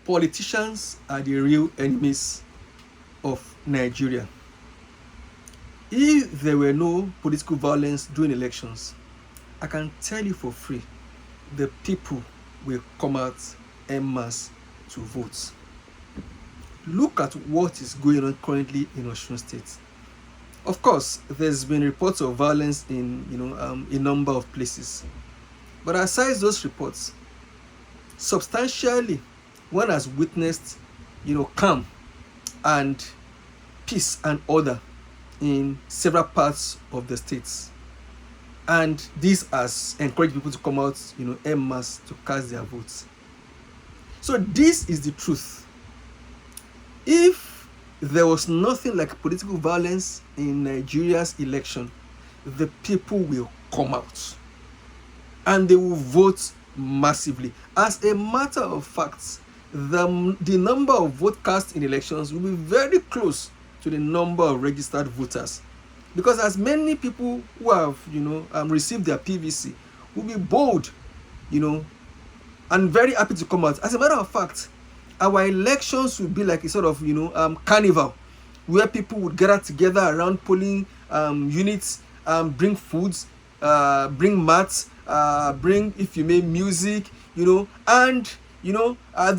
Politicians are the real enemies of Nigeria. If there were no political violence during elections, I can tell you for free, the people will come out en masse to vote. Look at what is going on currently in Osun State. Of course, there's been reports of violence in a number of places. But aside those reports, substantially, one has witnessed, calm and peace and order in several parts of the states. And this has encouraged people to come out, en masse to cast their votes. So this is the truth. If there was nothing like political violence in Nigeria's election, the people will come out and they will vote massively. As a matter of fact, the number of vote cast in elections will be very close to the number of registered voters, because as many people who have received their PVC will be bold, and very happy to come out. As a matter of fact, our elections will be like a sort of carnival, where people would gather together around polling units, bring foods, bring mats, bring, if you may, music, and they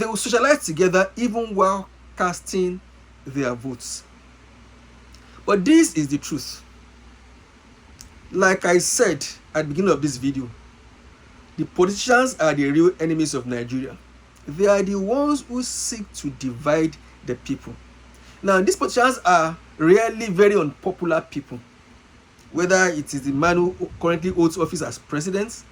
will socialize together even while casting their votes. But this is the truth. Like I said at the beginning of this video, the politicians are the real enemies of Nigeria. They are the ones who seek to divide the people. Now, these politicians are really very unpopular people. Whether it is the man who currently holds office as president,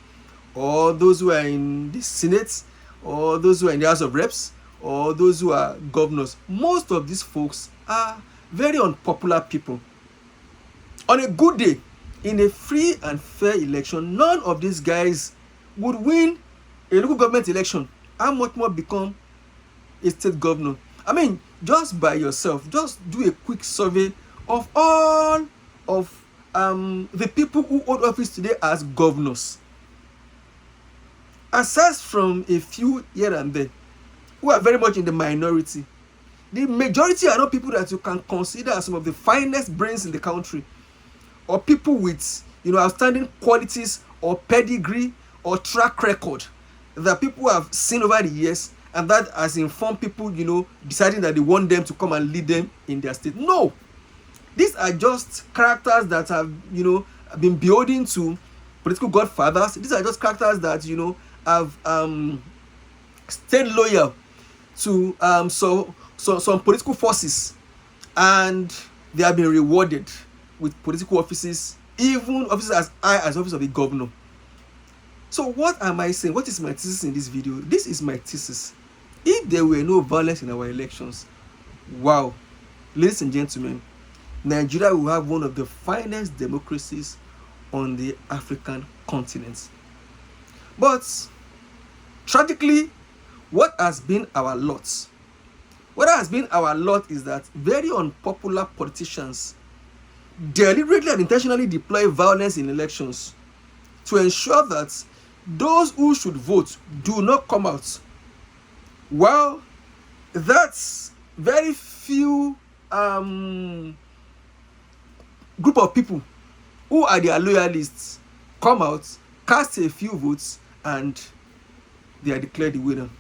or those who are in the Senate, or those who are in the House of Reps, or those who are governors. Most of these folks are very unpopular people. On a good day, in a free and fair election, none of these guys would win a local government election. How much more become a state governor? I mean, just by yourself, just do a quick survey of all of the people who hold office today as governors. Aside from a few here and there, who are very much in the minority, the majority are not people that you can consider as some of the finest brains in the country, or people with outstanding qualities or pedigree or track record that people have seen over the years, and that has informed people deciding that they want them to come and lead them in their state. No, these are just characters that have been beholden to political godfathers. These are just characters that have stayed loyal to some political forces, and they have been rewarded with political offices, even offices as high as office of a governor. So what am I saying? What is my thesis in this video? This is my thesis. If there were no violence in our elections, wow, ladies and gentlemen, Nigeria will have one of the finest democracies on the African continent. But tragically, what has been our lot? What has been our lot is that very unpopular politicians deliberately and intentionally deploy violence in elections to ensure that those who should vote do not come out. Well, that's very few group of people who are their loyalists come out, cast a few votes, and they are declared the winner.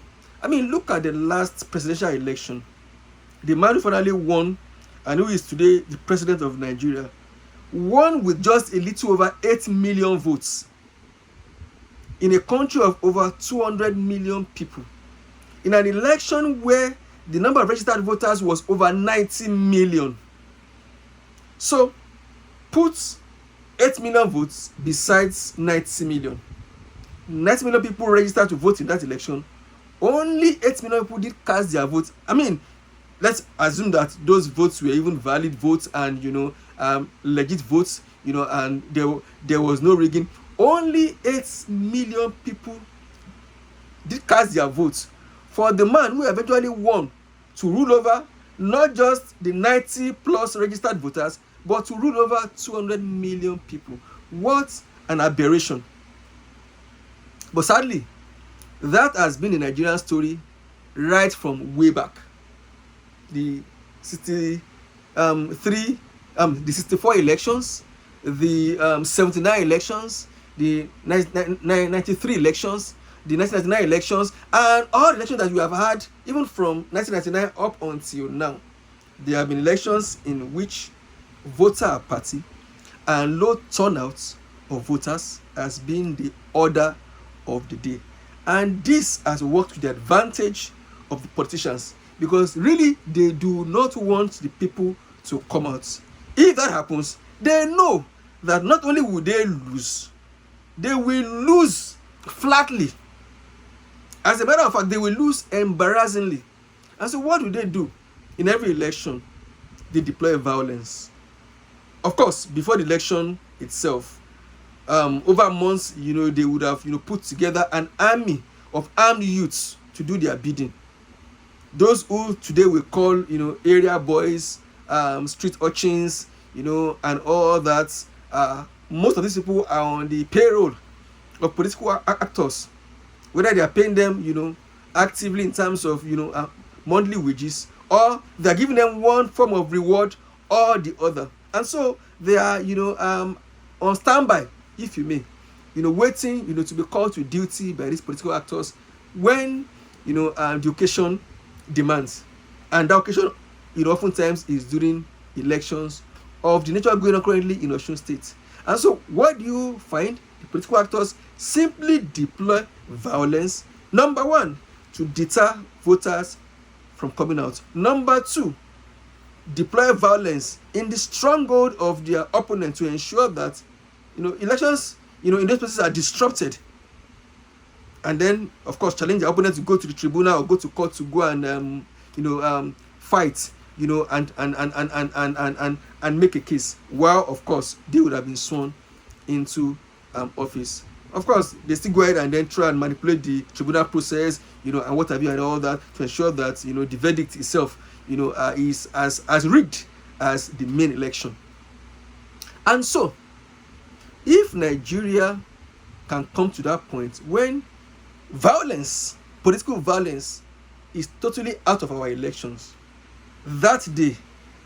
I mean, look at the last presidential election. The man who finally won, and who is today the president of Nigeria, won with just a little over 8 million votes in a country of over 200 million people, in an election where the number of registered voters was over 90 million. So put 8 million votes besides 90 million. 90 million people registered to vote in that election. Only 8 million people did cast their votes. I mean, let's assume that those votes were even valid votes and legit votes, and there was no rigging. Only 8 million people did cast their votes for the man who eventually won to rule over not just the 90 plus registered voters, but to rule over 200 million people. What an aberration. But sadly, that has been the Nigerian story right from way back. The 64 elections, the 79 elections, the 93 elections, the 1999 elections, and all the elections that you have had, even from 1999 up until now. There have been elections in which voter apathy and low turnout of voters has been the order of the day. And this has worked to the advantage of the politicians, because really they do not want the people to come out. If that happens, they know that not only will they lose, they will lose flatly. As a matter of fact, they will lose embarrassingly. And so what do they do? In every election, they deploy violence. Of course, before the election itself, over months, they would have, put together an army of armed youths to do their bidding. Those who today we call, area boys, street urchins, and all that. Most of these people are on the payroll of political actors, whether they are paying them, actively in terms of, monthly wages, or they are giving them one form of reward or the other. And so they are, on standby, if you may, waiting, to be called to duty by these political actors when, the occasion demands. And that occasion, oftentimes is during elections of the nature going on currently in Osun State. And so what do you find? The political actors simply deploy violence. Number one, to deter voters from coming out. Number two, deploy violence in the stronghold of their opponent to ensure that elections in those places are disrupted, and then of course challenge the opponent to go to the tribunal or go to court to go and fight and make a case, while of course they would have been sworn into office. Of course, they still go ahead and then try and manipulate the tribunal process, and what have you, and all that, to ensure that the verdict itself is as rigged as the main election. And so if Nigeria can come to that point when violence, political violence, is totally out of our elections, that day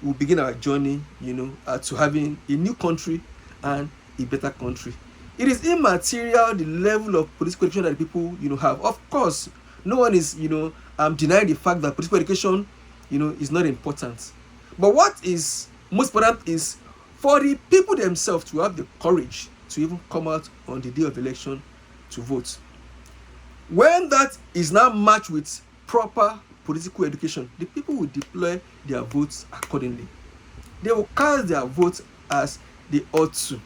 we'll begin our journey, to having a new country and a better country. It is immaterial the level of political education that people, have. Of course, no one is, denying the fact that political education, is not important. But what is most important is for the people themselves to have the courage to even come out on the day of election to vote. When that is now matched with proper political education, the people will deploy their votes accordingly. They will cast their votes as they ought to.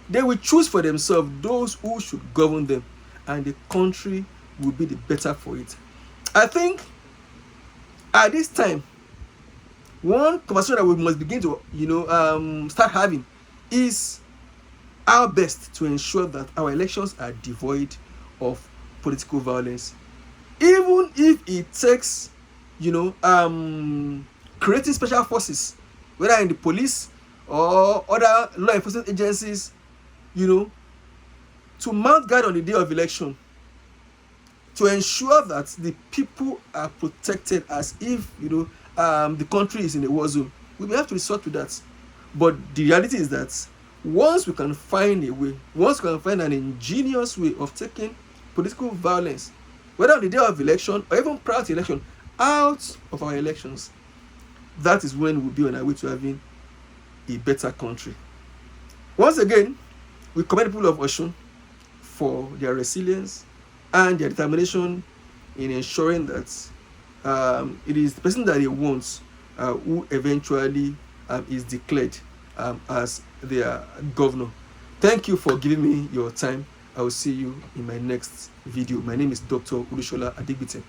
They will choose for themselves those who should govern them, and the country will be the better for it. I think at this time, one conversation that we must begin to start having is our best to ensure that our elections are devoid of political violence, even if it takes creating special forces, whether in the police or other law enforcement agencies, to mount guard on the day of election, to ensure that the people are protected as if the country is in a war zone. We may have to resort to that. But the reality is that once we can find a way, once we can find an ingenious way of taking political violence, whether on the day of election or even prior to election, out of our elections, that is when we'll be on our way to having a better country. Once again, we commend the people of Osun for their resilience and their determination in ensuring that it is the person that they want who eventually is declared as their governor. Thank you for giving me your time. I will see you in my next video. My name is Dr. Olusola Adigbite.